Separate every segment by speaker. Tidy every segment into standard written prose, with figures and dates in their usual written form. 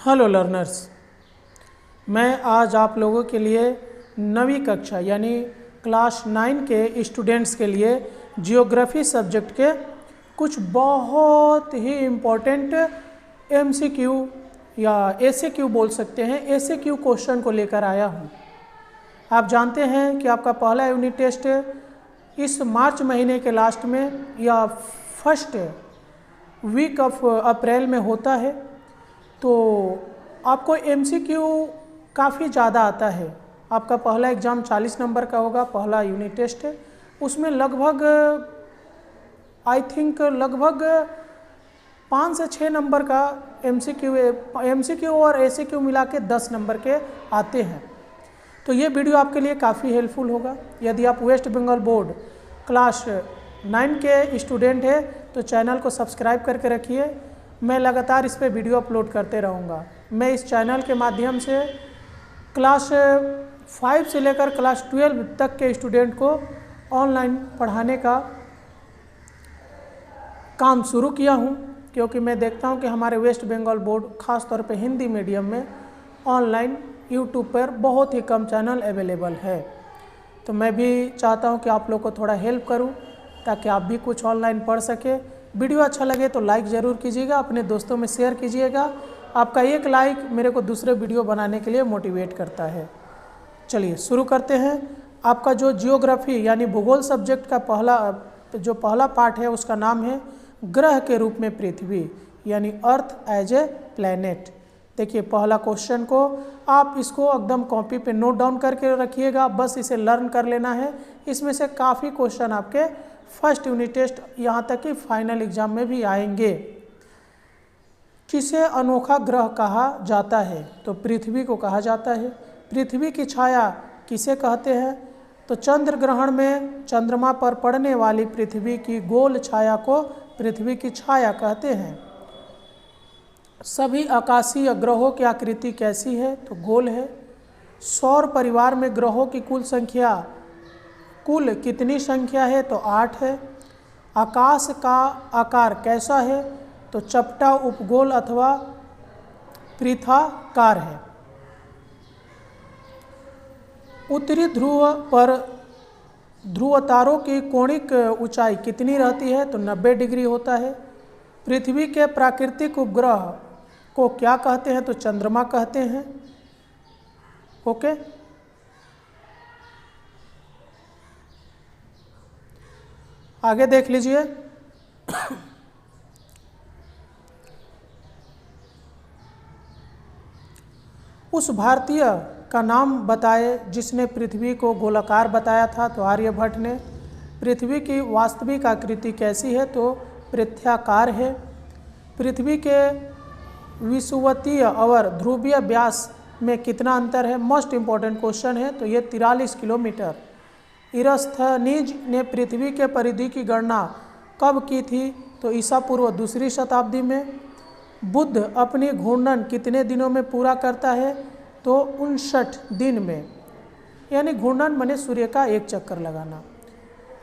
Speaker 1: Hello learners, मैं आज आप लोगों के लिए नवीं कक्षा यानी क्लास 9 के स्टूडेंट्स के लिए जियोग्राफी सब्जेक्ट के कुछ बहुत ही इम्पोर्टेंट एमसीक्यू या एसएक्यू बोल सकते हैं, एसएक्यू क्वेश्चन को लेकर आया हूँ। आप जानते हैं कि आपका पहला यूनिट टेस्ट इस मार्च महीने के लास्ट में या फर्स्ट वीक ऑफ अप्रैल में होता है, तो आपको एमसीक्यू काफ़ी ज़्यादा आता है। आपका पहला एग्ज़ाम 40 नंबर का होगा, पहला यूनिट टेस्ट है। उसमें लगभग लगभग 5 से 6 नंबर का एमसीक्यू और एसक्यू मिला के 10 नंबर के आते हैं। तो ये वीडियो आपके लिए काफ़ी हेल्पफुल होगा। यदि आप वेस्ट बंगाल बोर्ड क्लास 9 के स्टूडेंट हैं तो चैनल को सब्सक्राइब करके रखिए। मैं लगातार इस पर वीडियो अपलोड करते रहूँगा। मैं इस चैनल के माध्यम से क्लास 5 से लेकर क्लास 12 तक के स्टूडेंट को ऑनलाइन पढ़ाने का काम शुरू किया हूँ, क्योंकि मैं देखता हूँ कि हमारे वेस्ट बंगाल बोर्ड ख़ास तौर पे हिंदी मीडियम में ऑनलाइन यूट्यूब पर बहुत ही कम चैनल अवेलेबल है। तो मैं भी चाहता हूँ कि आप लोग को थोड़ा हेल्प करूँ ताकि आप भी कुछ ऑनलाइन पढ़ सके। वीडियो अच्छा लगे तो लाइक ज़रूर कीजिएगा, अपने दोस्तों में शेयर कीजिएगा। आपका एक लाइक मेरे को दूसरे वीडियो बनाने के लिए मोटिवेट करता है। चलिए शुरू करते हैं। आपका जो जियोग्राफी यानी भूगोल सब्जेक्ट का पहला पार्ट है उसका नाम है ग्रह के रूप में पृथ्वी यानी अर्थ एज ए प्लैनेट। देखिए पहला क्वेश्चन को आप इसको एकदम कॉपी पे नोट डाउन करके रखिएगा, बस इसे लर्न कर लेना है। इसमें से काफ़ी क्वेश्चन आपके फर्स्ट यूनिट टेस्ट यहाँ तक कि फाइनल एग्जाम में भी आएंगे। किसे अनोखा ग्रह कहा जाता है? तो पृथ्वी को कहा जाता है। पृथ्वी की छाया किसे कहते हैं? तो चंद्र ग्रहण में चंद्रमा पर पड़ने वाली पृथ्वी की गोल छाया को पृथ्वी की छाया कहते हैं। सभी आकाशीय ग्रहों की आकृति कैसी है? तो गोल है। सौर परिवार में ग्रहों की कुल कितनी संख्या है? तो 8 है। आकाश का आकार कैसा है? तो चपटा, उपगोल अथवा पृथाकार है। उत्तरी ध्रुव पर ध्रुव तारों की कोणिक ऊंचाई कितनी रहती है? तो 90 डिग्री होता है। पृथ्वी के प्राकृतिक उपग्रह को क्या कहते हैं? तो चंद्रमा कहते हैं। ओके, आगे देख लीजिए। उस भारतीय का नाम बताए जिसने पृथ्वी को गोलाकार बताया था? तो आर्यभट्ट ने। पृथ्वी की वास्तविक आकृति कैसी है? तो पृथ्वाकार है। पृथ्वी के विषुवतीय और ध्रुवीय व्यास में कितना अंतर है? मोस्ट इम्पॉर्टेंट क्वेश्चन है। तो ये 43 किलोमीटर। इरास्थनीज ने पृथ्वी के परिधि की गणना कब की थी? तो ईसा पूर्व 2री शताब्दी में। बुध अपनी घूर्णन कितने दिनों में पूरा करता है? तो 59 दिन में। यानी घूर्णन माने सूर्य का एक चक्कर लगाना।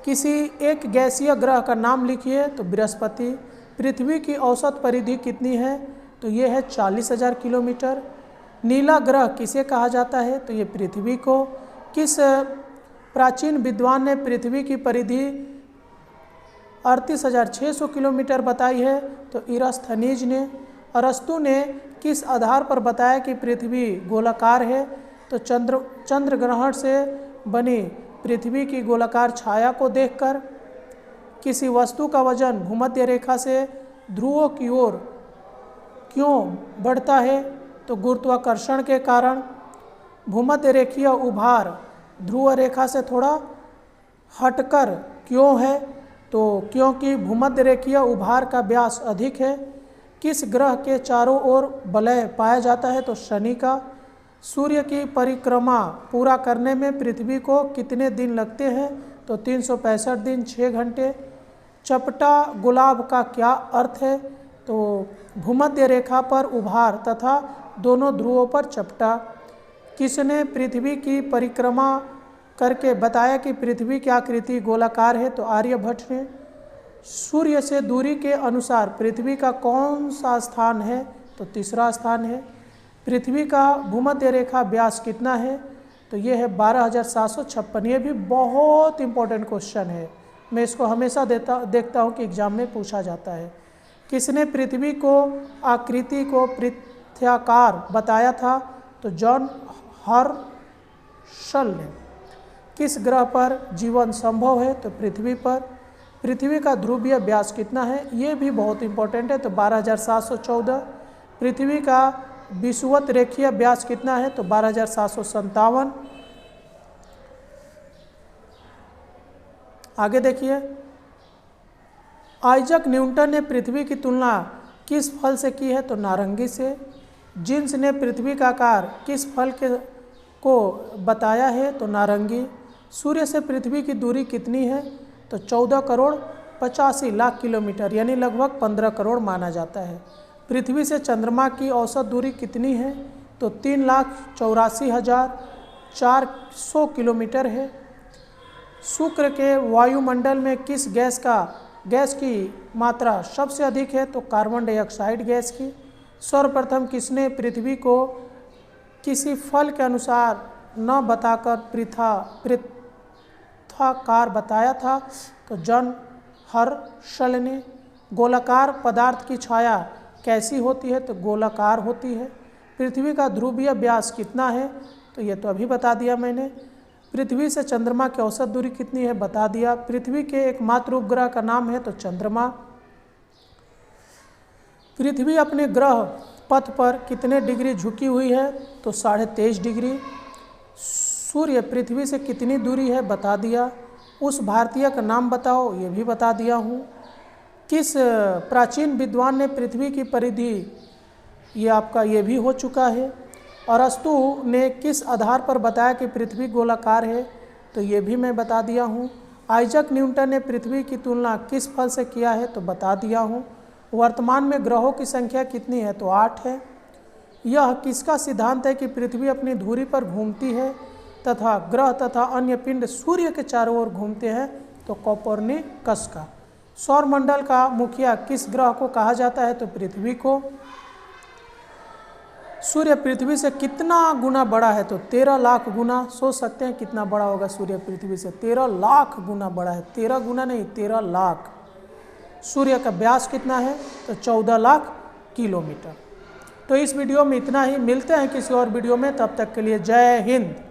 Speaker 1: किसी एक गैसीय ग्रह का नाम लिखिए? तो बृहस्पति। पृथ्वी की औसत परिधि कितनी है? तो ये है 40,000 किलोमीटर। नीला ग्रह किसे कहा जाता है? तो ये पृथ्वी को। किस प्राचीन विद्वान ने पृथ्वी की परिधि 38,600 किलोमीटर बताई है? तो इरास्थनीज ने। अरस्तु ने किस आधार पर बताया कि पृथ्वी गोलाकार है? तो चंद्र ग्रहण से बनी पृथ्वी की गोलाकार छाया को देखकर। किसी वस्तु का वजन भूमध्य रेखा से ध्रुवों की ओर क्यों बढ़ता है? तो गुरुत्वाकर्षण के कारण। भूमध्य रेखीय उभार ध्रुव रेखा से थोड़ा हटकर क्यों है? तो क्योंकि भूमध्य रेखीय उभार का व्यास अधिक है। किस ग्रह के चारों ओर वलय पाया जाता है? तो शनि का। सूर्य की परिक्रमा पूरा करने में पृथ्वी को कितने दिन लगते हैं? तो 365 दिन 6 घंटे। चपटा गुलाब का क्या अर्थ है? तो भूमध्य रेखा पर उभार तथा दोनों ध्रुवों पर चपटा। किसने पृथ्वी की परिक्रमा करके बताया कि पृथ्वी की आकृति गोलाकार है? तो आर्यभट्ट ने। सूर्य से दूरी के अनुसार पृथ्वी का कौन सा स्थान है? तो तीसरा स्थान है। पृथ्वी का भूमध्य रेखा व्यास कितना है? तो ये है 12,756। ये भी बहुत इंपॉर्टेंट क्वेश्चन है, मैं इसको हमेशा देखता हूँ कि एग्जाम में पूछा जाता है। किसने पृथ्वी को आकृति को पृथ्व्याकार बताया था? तो जॉन हर्शल ने। किस ग्रह पर जीवन संभव है? तो पृथ्वी पर। पृथ्वी का ध्रुवीय व्यास कितना है? ये भी बहुत इंपॉर्टेंट है, तो 12,714। पृथ्वी का विषुवत रेखीय व्यास कितना है? तो 12,757। आगे देखिए, आइजक न्यूटन ने पृथ्वी की तुलना किस फल से की है? तो नारंगी से। जीन्स ने पृथ्वी का आकार किस फल को बताया है? तो नारंगी। सूर्य से पृथ्वी की दूरी कितनी है? तो 14,85,00,000 किलोमीटर, यानी लगभग 15 करोड़ माना जाता है। पृथ्वी से चंद्रमा की औसत दूरी कितनी है? तो 3,84,400 किलोमीटर है। शुक्र के वायुमंडल में किस गैस की मात्रा सबसे अधिक है? तो कार्बन डाइऑक्साइड गैस की। सर्वप्रथम किसने पृथ्वी को किसी फल के अनुसार न बताकर पृथ्वाकार बताया था? तो जॉन हर्शल ने। गोलाकार पदार्थ की छाया कैसी होती है? तो गोलाकार होती है। पृथ्वी का ध्रुवीय व्यास कितना है? तो ये तो अभी बता दिया मैंने। पृथ्वी से चंद्रमा की औसत दूरी कितनी है? बता दिया। पृथ्वी के एकमात्र उपग्रह का नाम है? तो चंद्रमा। पृथ्वी अपने ग्रह पथ पर कितने डिग्री झुकी हुई है? तो 23.5 डिग्री। सूर्य पृथ्वी से कितनी दूरी है? बता दिया। उस भारतीय का नाम बताओ, ये भी बता दिया हूँ। किस प्राचीन विद्वान ने पृथ्वी की परिधि, ये आपका ये भी हो चुका है। अरस्तु ने किस आधार पर बताया कि पृथ्वी गोलाकार है? तो ये भी मैं बता दिया हूँ। आइजक न्यूटन ने पृथ्वी की तुलना किस फल से किया है? तो बता दिया हूँ। वर्तमान में ग्रहों की संख्या कितनी है? तो 8 है। यह किसका सिद्धांत है कि पृथ्वी अपनी धुरी पर घूमती है तथा ग्रह तथा अन्य पिंड सूर्य के चारों ओर घूमते हैं? तो कोपरनिकस का। सौरमंडल का मुखिया किस ग्रह को कहा जाता है? तो पृथ्वी को। सूर्य पृथ्वी से कितना गुना बड़ा है? तो 13 लाख गुना। सोच सकते हैं कितना बड़ा होगा सूर्य पृथ्वी से? 13 लाख गुना बड़ा है। 13 गुना नहीं, 13 लाख। सूर्य का व्यास कितना है? तो 14 लाख किलोमीटर। तो इस वीडियो में इतना ही। मिलते हैं किसी और वीडियो में, तब तक के लिए जय हिंद।